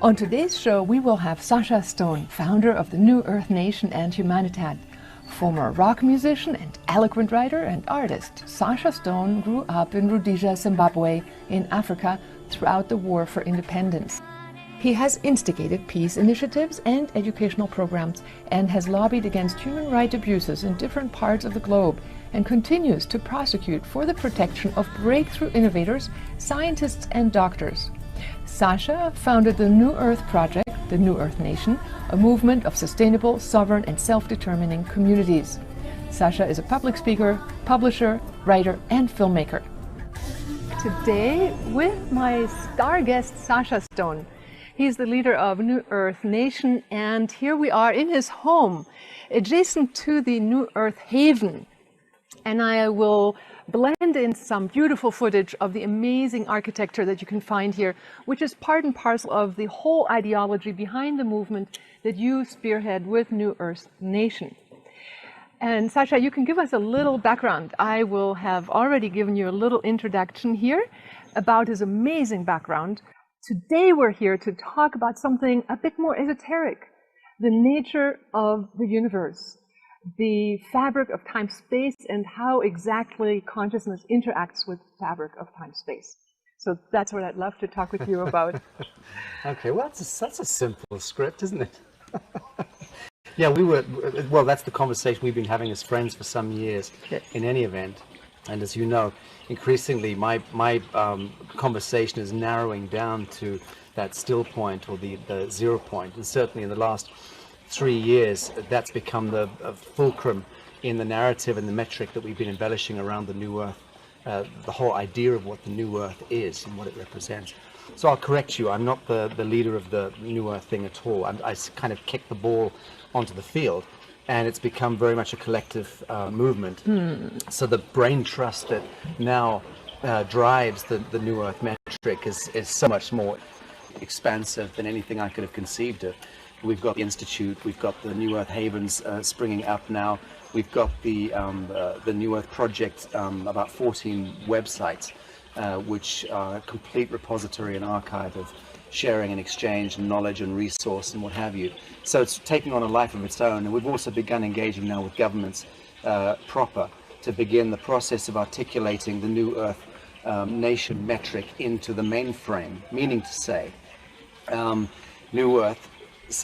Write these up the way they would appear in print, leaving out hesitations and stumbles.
On today's show, we will have SACHA Stone, founder of the New Earth Nation and Humanitad. Former rock musician and eloquent writer and artist, SACHA Stone grew up in Rhodesia, Zimbabwe, in Africa, throughout the War for Independence. He has instigated peace initiatives and educational programs and has lobbied against human rights abuses in different parts of the globe and continues to prosecute for the protection of breakthrough innovators, scientists, and doctors. SACHA founded the New Earth Project, the New Earth Nation, a movement of sustainable, sovereign, and self-determining communities. SACHA is a public speaker, publisher, writer, and filmmaker. Today, with my star guest, SACHA Stone. He's the leader of New Earth Nation, and here we are in his home, adjacent to the New Earth Haven. And I will blend in some beautiful footage of the amazing architecture that you can find here, which is part and parcel of the whole ideology behind the movement that you spearhead with New Earth Nation. And SACHA, you can give us a little background. I will have already given you a little introduction here about his amazing background. Today we're here to talk about something a bit more esoteric, the nature of the universe, the fabric of time-space, and how exactly consciousness interacts with the fabric of time-space. So that's what I'd love to talk with you about. Okay, well, that's a simple script, isn't it? Yeah, well, that's the conversation we've been having as friends for some years, in any event. And as you know, increasingly my conversation is narrowing down to that still point, or the 0 point. And certainly in the last 3 years, that's become the fulcrum in the narrative and the metric that we've been embellishing around the New Earth, the whole idea of what the New Earth is and what it represents. So I'll correct you, I'm not the leader of the New Earth thing at all. I kind of kicked the ball onto the field, and it's become very much a collective movement. So the brain trust that now drives the New Earth metric is so much more expansive than anything I could have conceived of. We've got the Institute, we've got the New Earth Havens springing up now, we've got the New Earth Project, about 14 websites, which are a complete repository and archive of sharing and exchange and knowledge and resource and what have you. So it's taking on a life of its own, and we've also begun engaging now with governments proper to begin the process of articulating the New Earth Nation metric into the mainframe, meaning to say, New Earth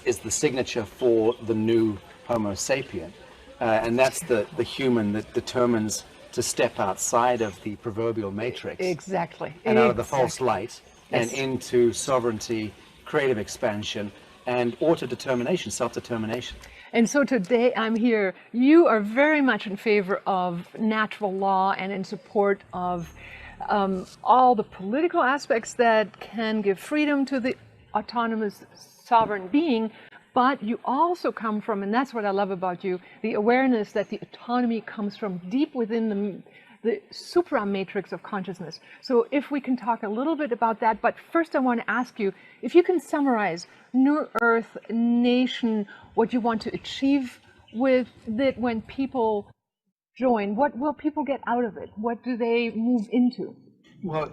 is the signature for the new Homo sapien, and that's the human that determines to step outside of the proverbial matrix, Exactly. and out of the false light, Yes. and into sovereignty, creative expansion, and auto-determination, self-determination. And so today I'm here. You are very much in favor of natural law and in support of all the political aspects that can give freedom to the autonomous sovereign being, but you also come from, and that's what I love about you, the awareness that the autonomy comes from deep within the supra matrix of consciousness. So if we can talk a little bit about that, but first I want to ask you, if you can summarize New Earth Nation, what you want to achieve with it when people join, what will people get out of it? What do they move into? Well,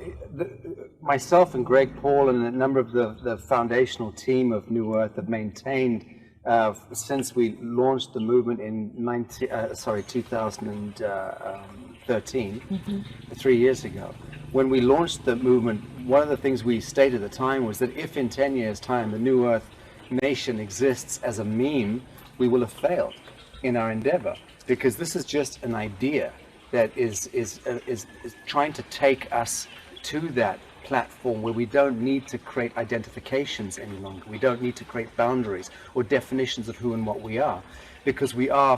myself and Greg Paul and a number of the foundational team of New Earth have maintained since we launched the movement in 2013, 3 years ago. When we launched the movement, one of the things we stated at the time was that if in 10 years' time the New Earth Nation exists as a meme, we will have failed in our endeavor, because this is just an idea that is trying to take us to that platform where we don't need to create identifications any longer. We don't need to create boundaries or definitions of who and what we are, because we are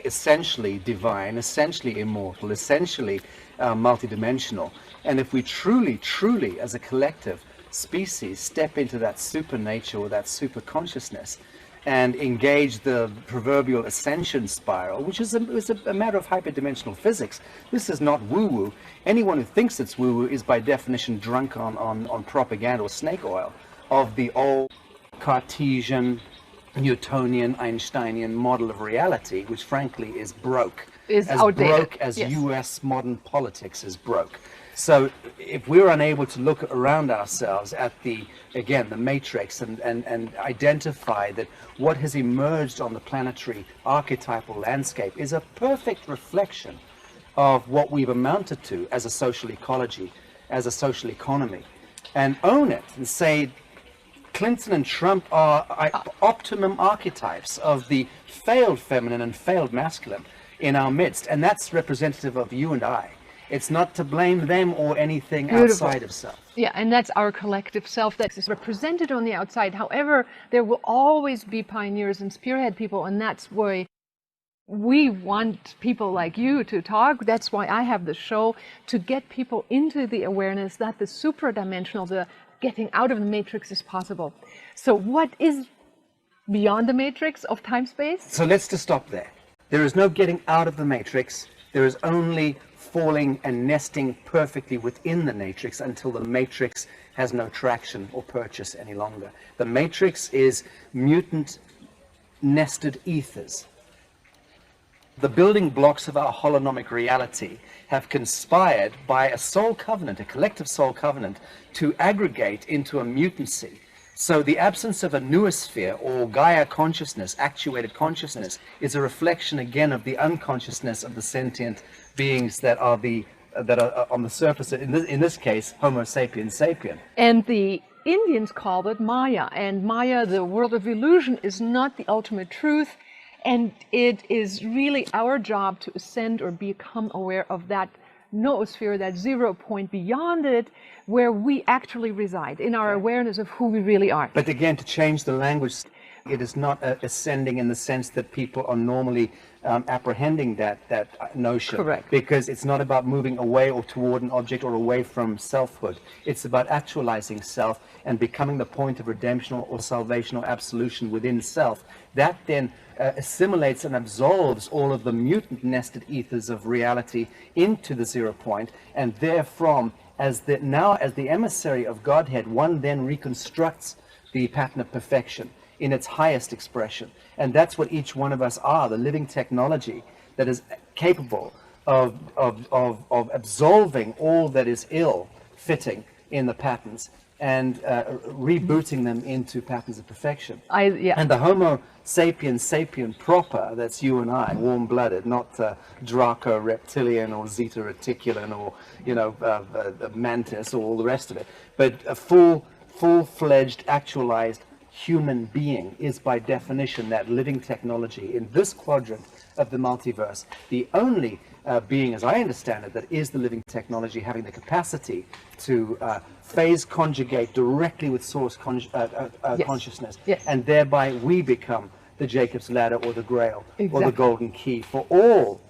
essentially divine, essentially immortal, essentially multidimensional. And if we truly, truly, as a collective species, step into that super nature or that super consciousness, and engage the proverbial ascension spiral, which is a matter of hyperdimensional physics. This is not woo-woo. Anyone who thinks it's woo-woo is by definition drunk on propaganda or snake oil of the old Cartesian, Newtonian, Einsteinian model of reality, which frankly is broke. Is as outdated. broke as US modern politics is broke. So if we're unable to look around ourselves at the matrix and identify that what has emerged on the planetary archetypal landscape is a perfect reflection of what we've amounted to as a social ecology, as a social economy, and own it and say Clinton and Trump are optimum archetypes of the failed feminine and failed masculine in our midst, and that's representative of you and I. It's not to blame them or anything outside of self. Yeah, and that's our collective self that is represented on the outside. However, there will always be pioneers and spearhead people, and that's why we want people like you to talk. That's why I have the show, to get people into the awareness that the supradimensional, the getting out of the matrix is possible. So what is beyond the matrix of time-space? So let's just stop there. There is no getting out of the matrix. There is only falling and nesting perfectly within the matrix until the matrix has no traction or purchase any longer. The matrix is mutant nested ethers. The building blocks of our holonomic reality have conspired by a soul covenant, a collective soul covenant, to aggregate into a mutancy. So the absence of a noosphere or Gaia consciousness, actuated consciousness, is a reflection again of the unconsciousness of the sentient beings that are on the surface. In this case, Homo sapiens sapien. And the Indians call it Maya, and Maya, the world of illusion, is not the ultimate truth. And it is really our job to ascend or become aware of that noosphere, that 0 point beyond it, where we actually reside, in our awareness of who we really are. But again, to change the language, it is not ascending in the sense that people are normally apprehending that notion. Correct. Because it's not about moving away or toward an object or away from selfhood. It's about actualizing self and becoming the point of redemption or salvation or absolution within self. That then assimilates and absolves all of the mutant nested ethers of reality into the 0 point, and therefrom, as the emissary of Godhead, one then reconstructs the pattern of perfection in its highest expression. And that's what each one of us are, the living technology that is capable of absolving all that is ill-fitting in the patterns and rebooting them into patterns of perfection. And the Homo sapiens sapien proper, that's you and I, warm-blooded, not Draco reptilian or Zeta reticulan or, mantis or all the rest of it, but a full-fledged, actualized human being is by definition that living technology in this quadrant of the multiverse, the only being, as I understand it, that is the living technology having the capacity to phase conjugate directly with source consciousness, and thereby we become the Jacob's ladder or the Grail or the golden key for all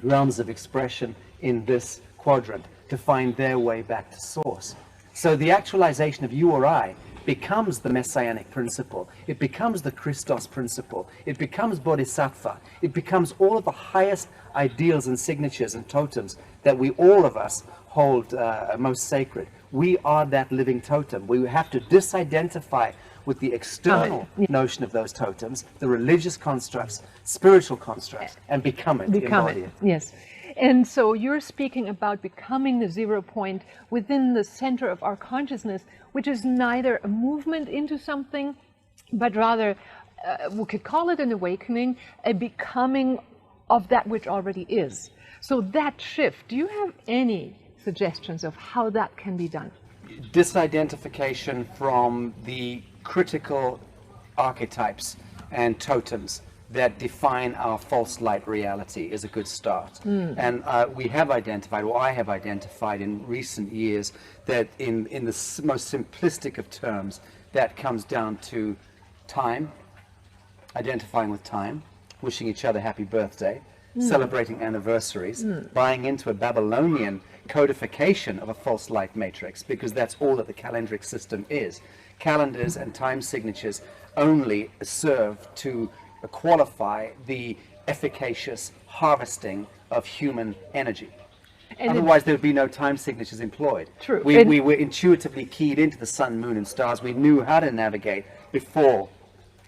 realms of expression in this quadrant to find their way back to source. So the actualization of you or I becomes the messianic principle. It becomes the Christos principle. It becomes Bodhisattva. It becomes all of the highest ideals and signatures and totems that we, all of us, hold most sacred. We are that living totem. We have to disidentify with the external notion of those totems, the religious constructs, spiritual constructs, and become it. Embody it. Yes. And so you're speaking about becoming the 0 point within the center of our consciousness, which is neither a movement into something, but rather, we could call it an awakening, a becoming of that which already is. So that shift, do you have any suggestions of how that can be done? Disidentification from the critical archetypes and totems that define our false light reality is a good start. And we have identified, or I have identified in recent years, that in the most simplistic of terms, that comes down to time, identifying with time, wishing each other happy birthday, celebrating anniversaries, buying into a Babylonian codification of a false light matrix, because that's all that the calendric system is. Calendars and time signatures only serve to qualify the efficacious harvesting of human energy. And otherwise, there would be no time signatures employed. True. We were intuitively keyed into the sun, moon, and stars. We knew how to navigate before,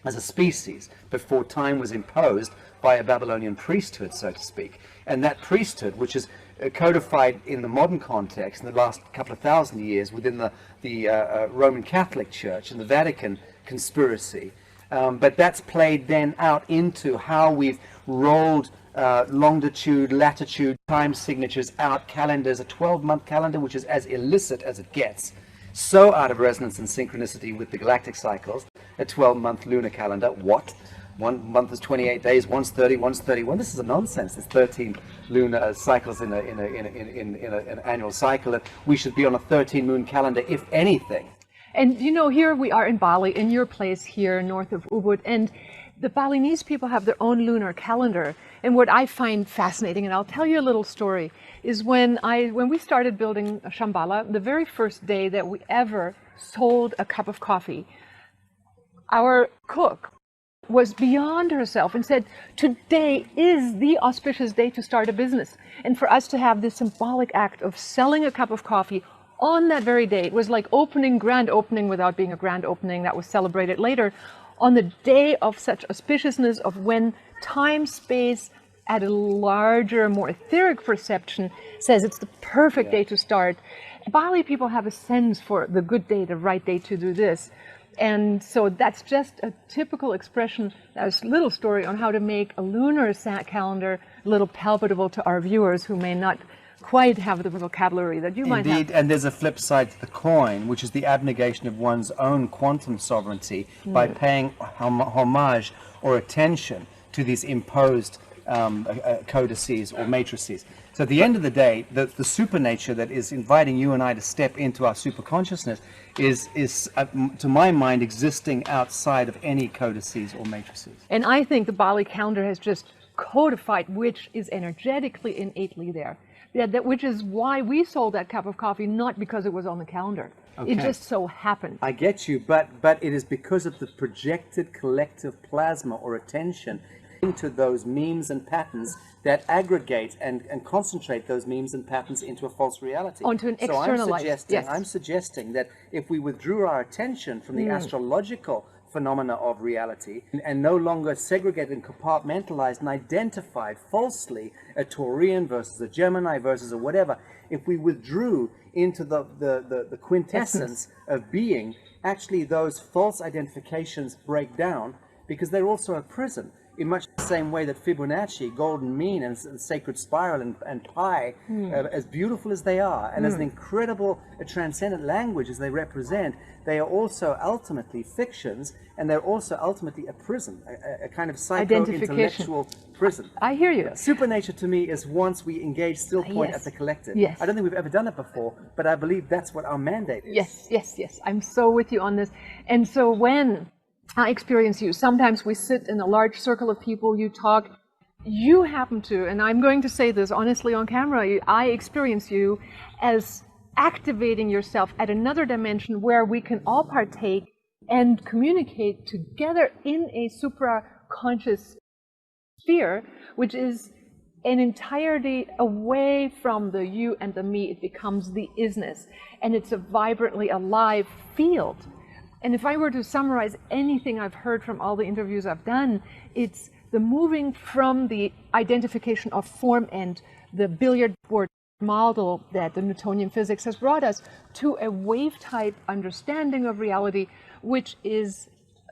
as a species, before time was imposed by a Babylonian priesthood, so to speak. And that priesthood, which is codified in the modern context in the last couple of thousand years within the Roman Catholic Church and the Vatican conspiracy. But that's played then out into how we've rolled longitude, latitude, time signatures out, calendars, a 12-month calendar, which is as illicit as it gets, so out of resonance and synchronicity with the galactic cycles. A 12-month lunar calendar, what? 1 month is 28 days, one's 30, one's 31. This is a nonsense. There's 13 lunar cycles in an annual cycle, and we should be on a 13-moon calendar, if anything. And you know, here we are in Bali, in your place here north of Ubud, and the Balinese people have their own lunar calendar. And what I find fascinating, and I'll tell you a little story, is when we started building Shambhala, the very first day that we ever sold a cup of coffee, our cook was beyond herself and said, today is the auspicious day to start a business. And for us to have this symbolic act of selling a cup of coffee on that very day, it was like grand opening without being a grand opening that was celebrated later, on the day of such auspiciousness of when time, space, at a larger, more etheric perception says it's the perfect day to start. Bali people have a sense for the good day, the right day to do this. And so that's just a typical expression, that's a little story on how to make a lunar calendar a little palatable to our viewers who may not quite have the vocabulary that you might have. Indeed, and there's a flip side to the coin, which is the abnegation of one's own quantum sovereignty by paying homage or attention to these imposed codices or matrices. So at the end of the day, the supernature that is inviting you and I to step into our superconsciousness is to my mind, existing outside of any codices or matrices. And I think the Bali calendar has just codified which is energetically innately there. Which is why we sold that cup of coffee, not because it was on the calendar. Okay. It just so happened. I get you, but it is because of the projected collective plasma or attention into those memes and patterns that aggregate and concentrate those memes and patterns into a false reality. Onto an external life. Yes. I'm suggesting that if we withdrew our attention from the astrological phenomena of reality and no longer segregated and compartmentalized and identified falsely a Taurian versus a Gemini versus a whatever, if we withdrew into the quintessence of being, actually those false identifications break down because they're also a prison. In much the same way that Fibonacci, golden mean, and sacred spiral and pi, as beautiful as they are, and as an incredible transcendent language as they represent, they are also ultimately fictions, and they're also ultimately a prison, a kind of psycho-intellectual prison. I hear you. Supernature to me is once we engage still point at the collective. Yes. I don't think we've ever done it before, but I believe that's what our mandate is. Yes. I'm so with you on this. And so when I experience you, sometimes we sit in a large circle of people, you talk, you happen to, and I'm going to say this honestly on camera, I experience you as activating yourself at another dimension where we can all partake and communicate together in a supra-conscious sphere, which is an entirety away from the you and the me. It becomes the isness, and it's a vibrantly alive field. And if I were to summarize anything I've heard from all the interviews I've done, it's the moving from the identification of form and the billiard board model that the Newtonian physics has brought us to a wave-type understanding of reality, which is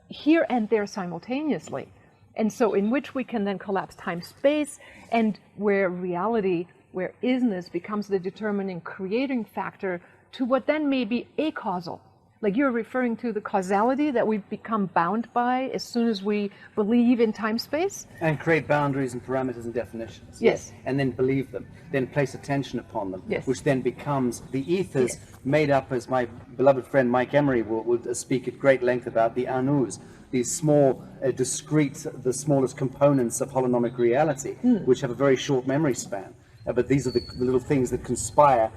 here and there simultaneously. And so in which we can then collapse time-space, and where reality, where isness becomes the determining creating factor to what then may be acausal. Like you're referring to the causality that we've become bound by as soon as we believe in time-space? And create boundaries and parameters and definitions. Yes. And then believe them, then place attention upon them, yes. Which then becomes the ethers made up, as my beloved friend Mike Emery will speak at great length about, the anus, these small, discrete, the smallest components of holonomic reality, which have a very short memory span. But these are the little things that conspire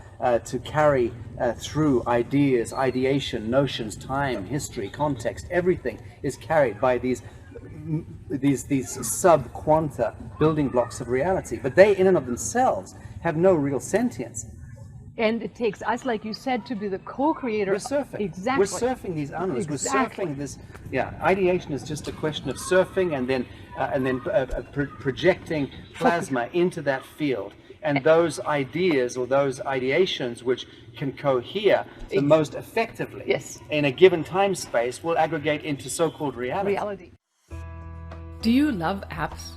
to carry through ideas, ideation, notions, time, history, context. Everything is carried by these sub-quanta building blocks of reality. But they, in and of themselves, have no real sentience. And it takes us, like you said, to be the co-creator. We're surfing. Exactly. We're surfing these anus. Exactly. We're surfing this. Yeah, ideation is just a question of surfing and then projecting plasma into that field. And those ideas or those ideations which can cohere the most effectively in a given time space will aggregate into so-called reality. Do you love apps?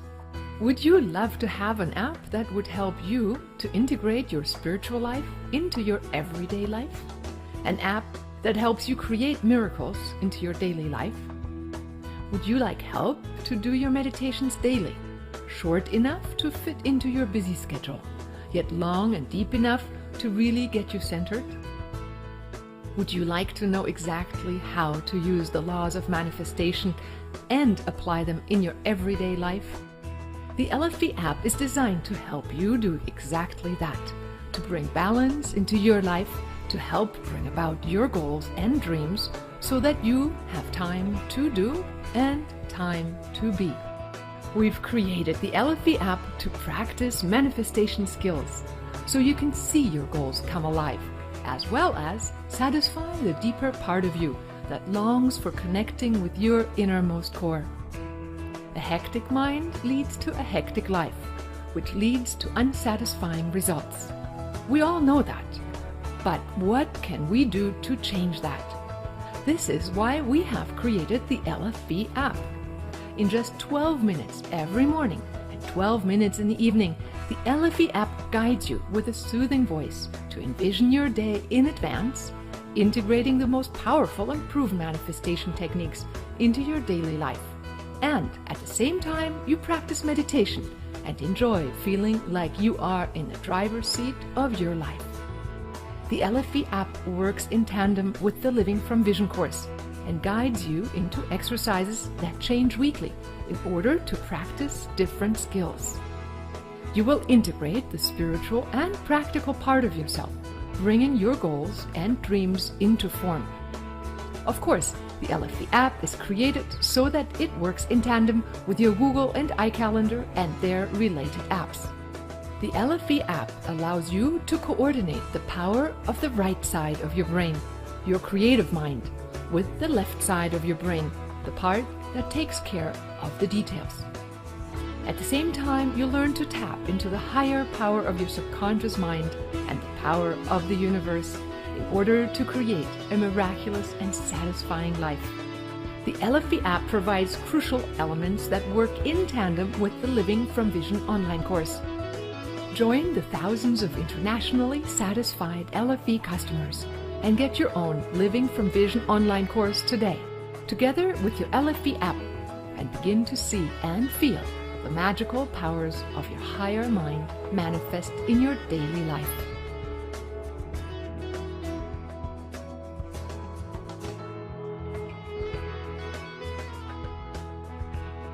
Would you love to have an app that would help you to integrate your spiritual life into your everyday life? An app that helps you create miracles into your daily life? Would you like help to do your meditations daily? Short enough to fit into your busy schedule, yet long and deep enough to really get you centered? Would you like to know exactly how to use the laws of manifestation and apply them in your everyday life? The LFE app is designed to help you do exactly that, to bring balance into your life, to help bring about your goals and dreams so that you have time to do and time to be. We've created the LFE app to practice manifestation skills so you can see your goals come alive, as well as satisfy the deeper part of you that longs for connecting with your innermost core. A hectic mind leads to a hectic life, which leads to unsatisfying results. We all know that. But what can we do to change that? This is why we have created the LFE app. In just 12 minutes every morning and 12 minutes in the evening, the LFE app guides you with a soothing voice to envision your day in advance, integrating the most powerful and proven manifestation techniques into your daily life. And at the same time, you practice meditation and enjoy feeling like you are in the driver's seat of your life. The LFE app works in tandem with the Living from Vision course and guides you into exercises that change weekly in order to practice different skills. You will integrate the spiritual and practical part of yourself, bringing your goals and dreams into form. Of course, the LFE app is created so that it works in tandem with your Google and iCalendar and their related apps. The LFE app allows you to coordinate the power of the right side of your brain, your creative mind, with the left side of your brain, the part that takes care of the details. At the same time, you learn to tap into the higher power of your subconscious mind and the power of the universe in order to create a miraculous and satisfying life. The LFE app provides crucial elements that work in tandem with the Living from Vision online course. Join the thousands of internationally satisfied LFE customers and get your own Living from Vision online course today, together with your LFE app, and begin to see and feel the magical powers of your higher mind manifest in your daily life.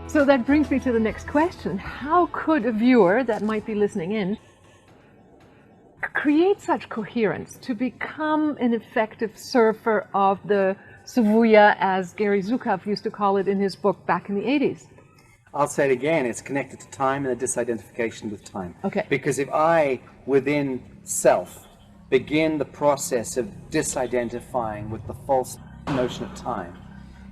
So that brings me to the next question. How could a viewer that might be listening in create such coherence to become an effective surfer of the Savuya, as Gary Zukav used to call it in his book back in the 80s? I'll say it again, it's connected to time and the disidentification with time. Okay. Because if I, within self, begin the process of disidentifying with the false notion of time,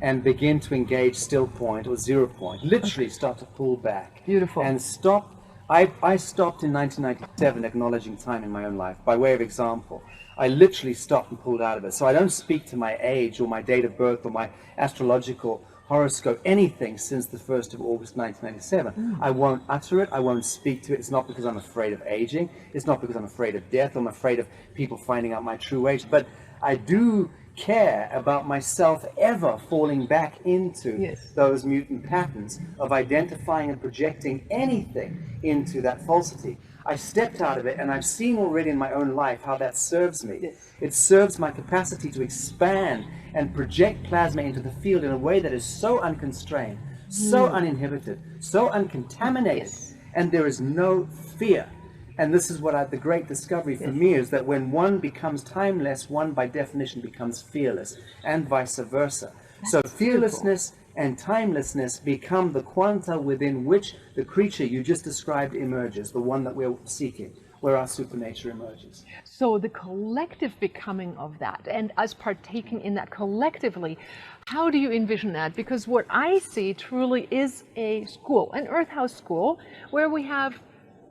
and begin to engage still point or 0 point, literally start to pull back. Beautiful. And stop. I stopped in 1997 acknowledging time in my own life. By way of example, I literally stopped and pulled out of it. So I don't speak to my age or my date of birth or my astrological horoscope, anything since the 1st of August 1997. I won't utter it, I won't speak to it. It's not because I'm afraid of aging, it's not because I'm afraid of death, I'm afraid of people finding out my true age, but I do care about myself ever falling back into those mutant patterns of identifying and projecting anything into that falsity. I stepped out of it, and I've seen already in my own life how that serves me. It serves my capacity to expand and project plasma into the field in a way that is so unconstrained, so uninhibited, so uncontaminated, and there is no fear. And this is what the great discovery for me is that when one becomes timeless, one by definition becomes fearless, and vice versa. So fearlessness and timelessness become the quanta within which the creature you just described emerges, the one that we're seeking, where our supernature emerges. So the collective becoming of that, and us partaking in that collectively, how do you envision that? Because what I see truly is a school, an Earth House school, where we have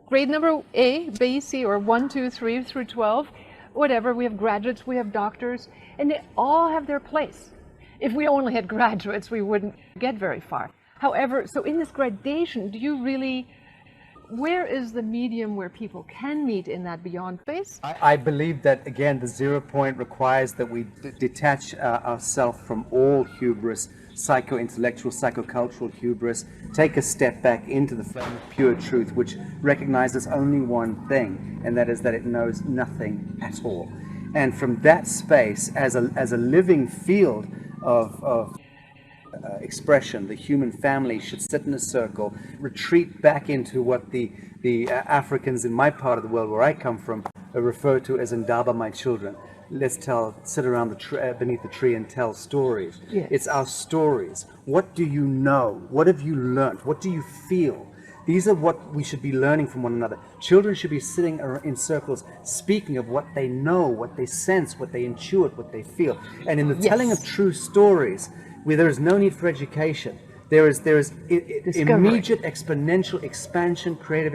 grade number A, B, C, or 1, 2, 3 through 12, whatever. We have graduates, we have doctors, and they all have their place. If we only had graduates, we wouldn't get very far. However, so in this gradation, do you really, where is the medium where people can meet in that beyond space? I believe that, again, the 0 point requires that we detach ourselves from all hubris, psycho-intellectual, psychocultural hubris, take a step back into the flame of pure truth, which recognizes only one thing, and that is that it knows nothing at all. And from that space, as a living field of expression, the human family should sit in a circle, retreat back into what the Africans in my part of the world where I come from refer to as Ndaba, my children. Let's sit around beneath the tree and tell stories. Yes. It's our stories. What do you know? What have you learnt? What do you feel? These are what we should be learning from one another. Children should be sitting in circles, speaking of what they know, what they sense, what they intuit, what they feel. And in the telling of true stories, where there is no need for education, there is immediate exponential expansion, creative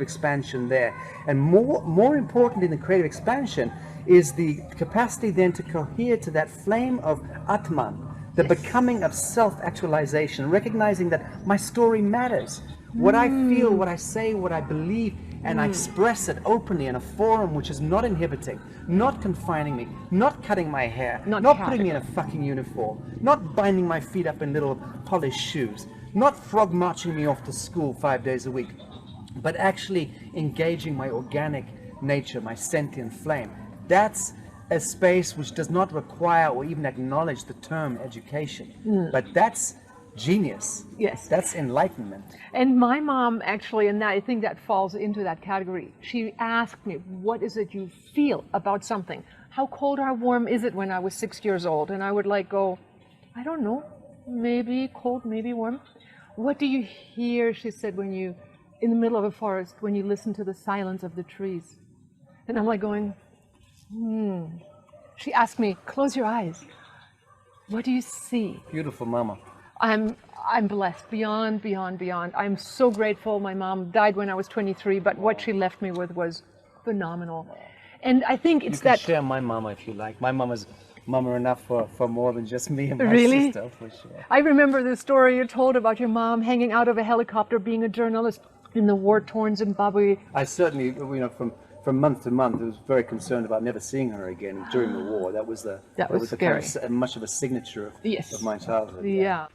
expansion there. And more important in the creative expansion is the capacity then to cohere to that flame of Atman, the becoming of self-actualization, recognizing that my story matters. What I feel, what I say, what I believe, and I express it openly in a forum which is not inhibiting, not confining me, not cutting my hair, not putting me in a fucking uniform, not binding my feet up in little polished shoes, not frog marching me off to school 5 days a week, but actually engaging my organic nature, my sentient flame. That's a space which does not require or even acknowledge the term education, but that's genius. Yes. That's enlightenment. And my mom actually, and I think that falls into that category, she asked me, what is it you feel about something? How cold or warm is it when I was 6 years old? And I would go, I don't know, maybe cold, maybe warm. What do you hear, she said, when you, in the middle of a forest, when you listen to the silence of the trees? And I'm going, She asked me, close your eyes. What do you see? Beautiful mama. I'm blessed beyond. I'm so grateful. My mom died when I was 23, but what she left me with was phenomenal. And I think it's that... You can share my mama if you like. My mama's mama enough for more than just me and my sister, for sure. I remember the story you told about your mom hanging out of a helicopter being a journalist in the war-torn Zimbabwe. I certainly, from month to month, I was very concerned about never seeing her again during the war. That was scary. Much of a signature of my childhood. Yeah.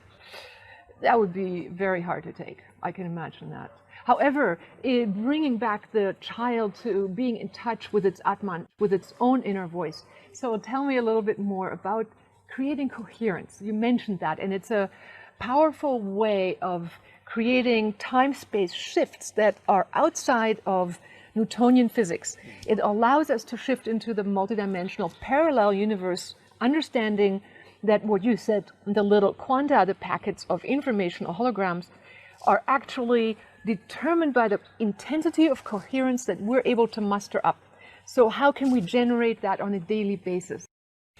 That would be very hard to take. I can imagine that. However, bringing back the child to being in touch with its Atman, with its own inner voice. So tell me a little bit more about creating coherence. You mentioned that, and it's a powerful way of creating time-space shifts that are outside of Newtonian physics. It allows us to shift into the multidimensional parallel universe, understanding that what you said, the little quanta, the packets of information or holograms, are actually determined by the intensity of coherence that we're able to muster up. So how can we generate that on a daily basis?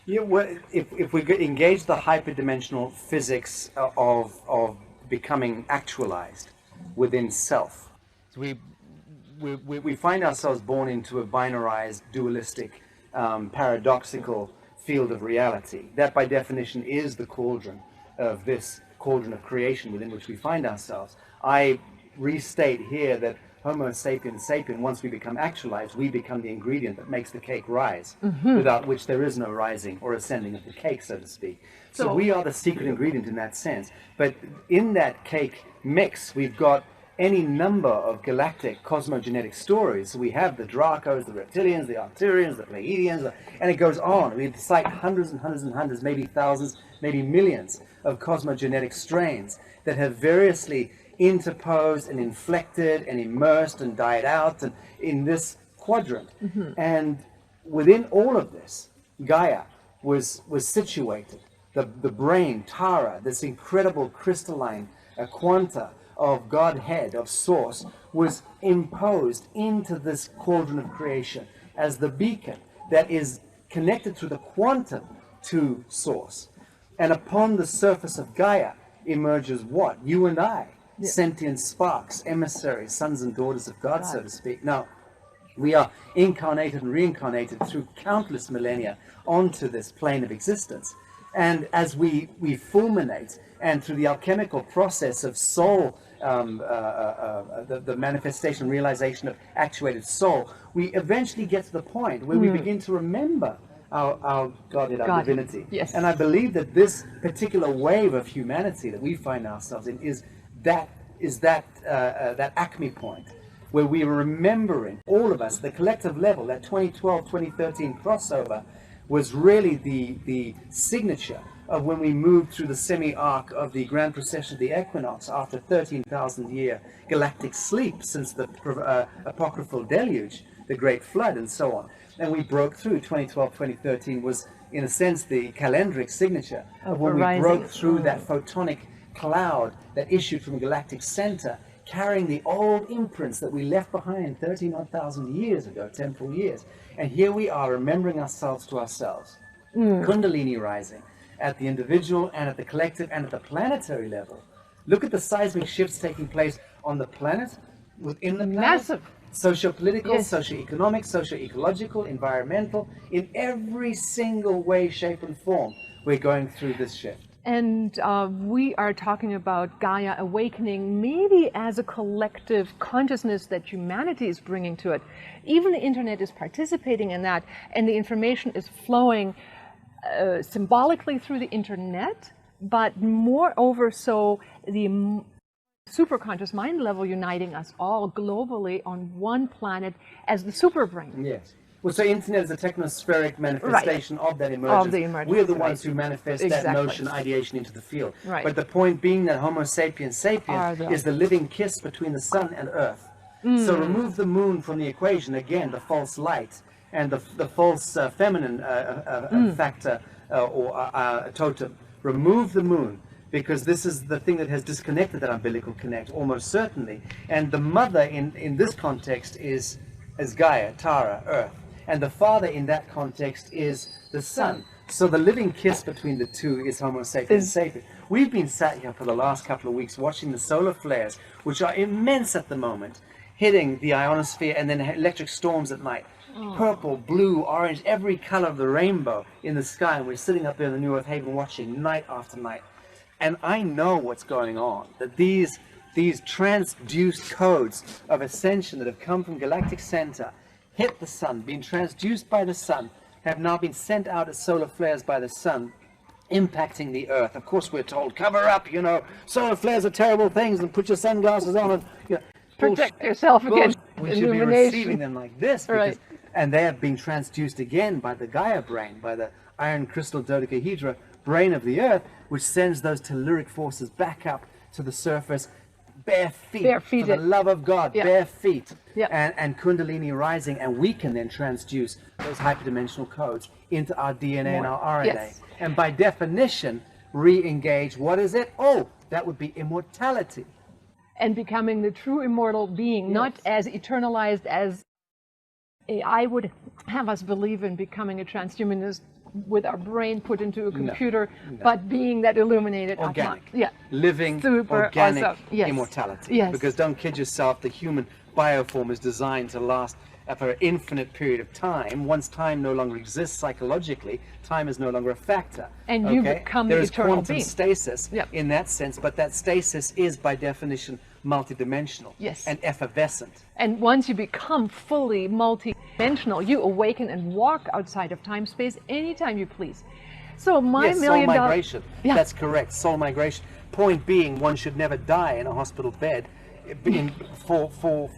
Yeah, well, if we engage the hyperdimensional physics of becoming actualized within self, so we find ourselves born into a binarized, dualistic, paradoxical field of reality. That by definition is the cauldron of this cauldron of creation within which we find ourselves. I restate here that Homo sapiens sapien, once we become actualized, we become the ingredient that makes the cake rise, without which there is no rising or ascending of the cake, so to speak. So we are the secret ingredient in that sense. But in that cake mix, we've got any number of galactic cosmogenetic stories. So we have the Dracos, the Reptilians, the Arcturians, the Pleiadians, and it goes on. We cite hundreds and hundreds and hundreds, maybe thousands, maybe millions of cosmogenetic strains that have variously interposed and inflected and immersed and died out and in this quadrant. And within all of this, Gaia was situated. The brain, Tara, this incredible crystalline quanta of Godhead, of Source, was imposed into this cauldron of creation as the beacon that is connected through the quantum to Source. And upon the surface of Gaia emerges what? You and I. sentient sparks, emissaries, sons and daughters of God, so to speak. Now, we are incarnated and reincarnated through countless millennia onto this plane of existence. And as we fulminate, and through the alchemical process of soul, the manifestation, realization of actuated soul, we eventually get to the point where we begin to remember our Godhead, our divinity. Yes. And I believe that this particular wave of humanity that we find ourselves in is that acme point, where we are remembering, all of us, the collective level, that 2012, 2013 crossover was really the signature of when we moved through the semi-arc of the grand precession of the equinox after 13,000-year galactic sleep since the apocryphal deluge, the great flood, and so on. And we broke through. 2012, 2013 was, in a sense, the calendric signature of when we broke through that photonic cloud that issued from a galactic center, carrying the old imprints that we left behind 13,000 years ago, 10 full years. And here we are remembering ourselves to ourselves. Kundalini rising at the individual and at the collective and at the planetary level. Look at the seismic shifts taking place on the planet, within the planet. Massive. Socio-political, socio-economic, socio-ecological, environmental, in every single way, shape, and form, we're going through this shift. And we are talking about Gaia awakening, maybe as a collective consciousness that humanity is bringing to it. Even the internet is participating in that, and the information is flowing symbolically through the internet, but moreover so the superconscious mind level uniting us all globally on one planet as the super brain. Yes. Well, so internet is a technospheric manifestation of that emergence. Of the emergence. We're the ones who manifest that notion, ideation into the field. Right. But the point being that Homo sapiens sapiens is the living kiss between the sun and earth. So remove the moon from the equation, again, the false light and the false feminine factor or totem. Remove the moon, because this is the thing that has disconnected that umbilical connect, almost certainly. And the mother in this context is Gaia, Tara, Earth. And the father in that context is the sun. So the living kiss between the two is Homo sapiens sapiens. We've been sat here for the last couple of weeks watching the solar flares, which are immense at the moment, hitting the ionosphere, and then electric storms at night. Purple, blue, orange, every color of the rainbow in the sky. And we're sitting up there in the New Earth Haven watching night after night. And I know what's going on, that these transduced codes of ascension that have come from galactic center, hit the sun, been transduced by the sun, have now been sent out as solar flares by the sun, impacting the earth. Of course, we're told, cover up, solar flares are terrible things, and put your sunglasses on, and protect yourself against we should be receiving them like this, because, and they have been transduced again by the Gaia brain, by the iron crystal dodecahedra brain of the earth, which sends those telluric forces back up to the surface, bare feet, for the love of God, bare feet, and Kundalini rising, and we can then transduce those hyperdimensional codes into our DNA and our RNA. And by definition, re-engage, what is it? Oh, that would be immortality. And becoming the true immortal being, not as eternalized as I would have us believe in, becoming a transhumanist with our brain put into a computer, but being that illuminated organic, Atma. Living, super organic awesome. immortality. Because don't kid yourself, the human bioform is designed to last for an infinite period of time. Once time no longer exists psychologically, time is no longer a factor. And you become the eternal being. There is quantum stasis in that sense, but that stasis is by definition multidimensional and effervescent. And once you become fully multidimensional, you awaken and walk outside of time-space anytime you please. So my soul migration. That's correct. Soul migration. Point being, one should never die in a hospital bed in four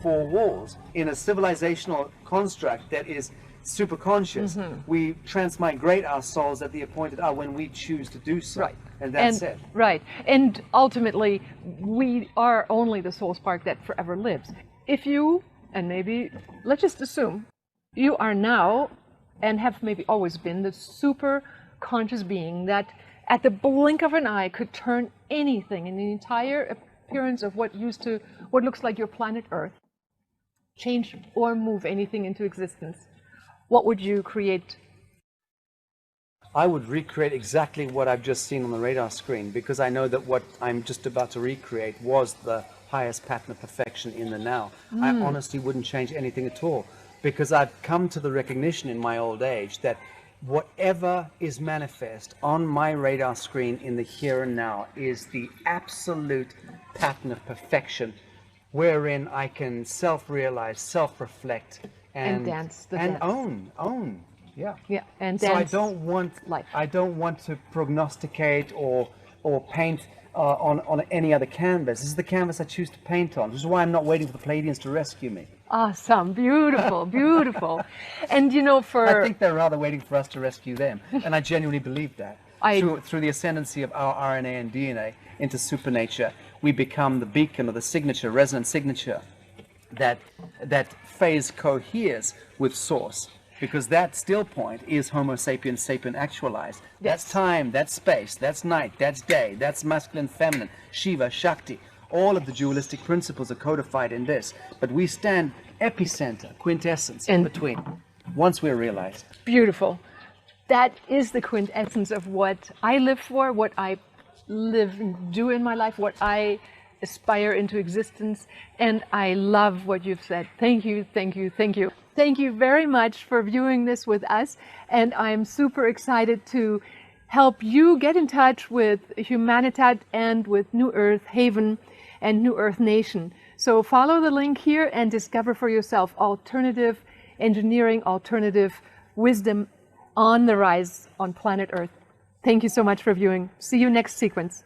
walls. In a civilizational construct that is super conscious, we transmigrate our souls at the appointed hour when we choose to do so. And that's it. And ultimately, we are only the soul spark that forever lives. If you, and maybe, let's just assume, you are now, and have maybe always been, the super conscious being that at the blink of an eye could turn anything in the entire appearance of what looks like your planet Earth, change or move anything into existence, what would you create? I would recreate exactly what I've just seen on the radar screen, because I know that what I'm just about to recreate was the highest pattern of perfection in the now. I honestly wouldn't change anything at all, because I've come to the recognition in my old age that whatever is manifest on my radar screen in the here and now is the absolute pattern of perfection, wherein I can self-realize, self-reflect, and dance the and dance. own. Yeah. Yeah, and So I dance don't want life. I don't want to prognosticate or paint on any other canvas. This is the canvas I choose to paint on. This is why I'm not waiting for the Pleiadians to rescue me. Awesome, beautiful, beautiful. And I think they're rather waiting for us to rescue them, and I genuinely believe that. Through the ascendancy of our RNA and DNA into supernature, we become the beacon or the signature, resonant signature, that phase coheres with source. Because that still point is Homo sapiens sapien actualized. That's time, that's space, that's night, that's day, that's masculine, feminine, Shiva, Shakti. All of the dualistic principles are codified in this. But we stand epicenter, quintessence in between, once we're realized. Beautiful. That is the quintessence of what I live for, what I live and do in my life, what I aspire into existence. And I love what you've said. Thank you, thank you, thank you. Thank you very much for viewing this with us, and I'm super excited to help you get in touch with Humanitat and with New Earth Haven and New Earth Nation. So follow the link here and discover for yourself alternative engineering, alternative wisdom on the rise on planet Earth. Thank you so much for viewing. See you next sequence.